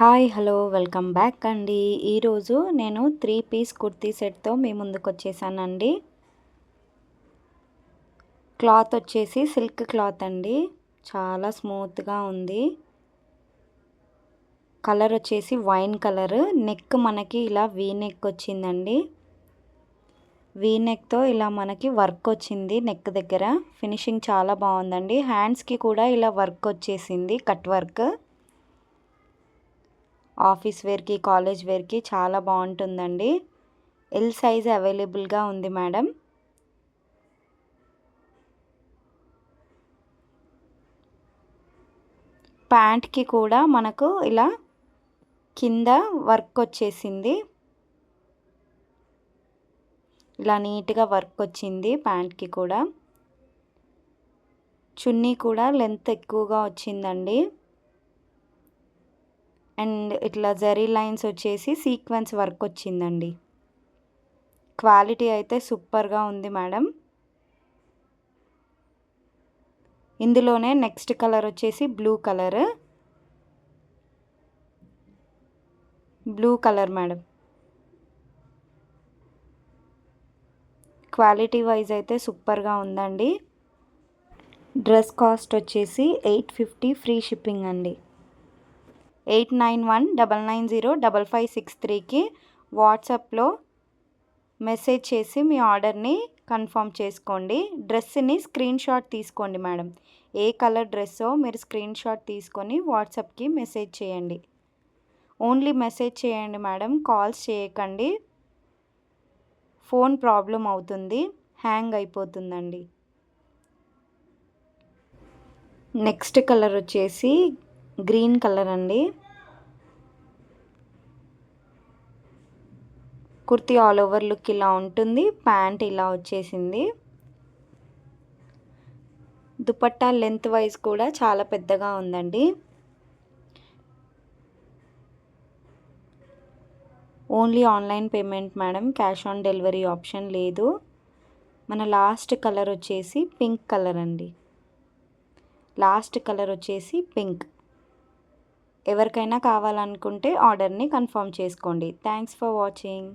Hi hello welcome back అండి. ఈరోజు నేను 3 పీస్ కుర్తీ సెట్తో మీ ముందుకు వచ్చేసానండి. క్లాత్ వచ్చేసి సిల్క్ క్లాత్ అండి, చాలా స్మూత్గా ఉంది. కలర్ వచ్చేసి వైన్ కలర్. నెక్ మనకి ఇలా వీ నెక్ వచ్చిందండి. వీ నెక్తో ఇలా మనకి వర్క్ వచ్చింది. నెక్ దగ్గర ఫినిషింగ్ చాలా బాగుందండి. హ్యాండ్స్కి కూడా ఇలా వర్క్ వచ్చేసింది, కట్ వర్క్. ఆఫీస్ వేర్కి, కాలేజ్ వేర్కి చాలా బాగుంటుందండి. ఎల్ సైజ్ అవైలబుల్గా ఉంది మేడం. ప్యాంట్కి కూడా మనకు ఇలా కింద వర్క్ వచ్చేసింది, ఇలా నీట్గా వర్క్ వచ్చింది ప్యాంట్కి కూడా. చున్నీ కూడా లెంత్ ఎక్కువగా వచ్చిందండి. అండ్ ఇట్లా జరీ లైన్స్ వచ్చేసి సీక్వెన్స్ వర్క్ వచ్చిందండి. క్వాలిటీ అయితే సూపర్గా ఉంది మేడం. ఇందులోనే నెక్స్ట్ కలర్ వచ్చేసి blue colour madam. Quality wise అయితే సూపర్గా ఉందండి. డ్రెస్ కాస్ట్ వచ్చేసి 850 ఫ్రీ షిప్పింగ్ అండి. 8919905563కి వాట్సాప్లో మెసేజ్ చేసి మీ ఆర్డర్ని కన్ఫర్మ్ చేసుకోండి. డ్రెస్ని స్క్రీన్ షాట్ తీసుకోండి మేడం. ఏ కలర్ డ్రెస్సో మీరు స్క్రీన్ షాట్ తీసుకొని వాట్సాప్కి మెసేజ్ చేయండి. ఓన్లీ మెసేజ్ చేయండి మేడం, కాల్స్ చేయకండి. ఫోన్ ప్రాబ్లం అవుతుంది, హ్యాంగ్ అయిపోతుందండి. నెక్స్ట్ కలర్ వచ్చేసి గ్రీన్ కలర్ అండి. కుర్తీ ఆల్ ఓవర్ లుక్ ఇలా ఉంటుంది. ప్యాంట్ ఇలా వచ్చేసింది. దుపట్టా లెంత్ వైజ్ కూడా చాలా పెద్దగా ఉందండి. Only online payment madam, cash on delivery option లేదు. మన లాస్ట్ కలర్ వచ్చేసి పింక్ కలర్ అండి. లాస్ట్ కలర్ వచ్చేసి పింక్. ఎవరికైనా కావాలనుకుంటే ఆర్డర్ని కన్ఫర్మ్ చేసుకోండి. Thanks for watching.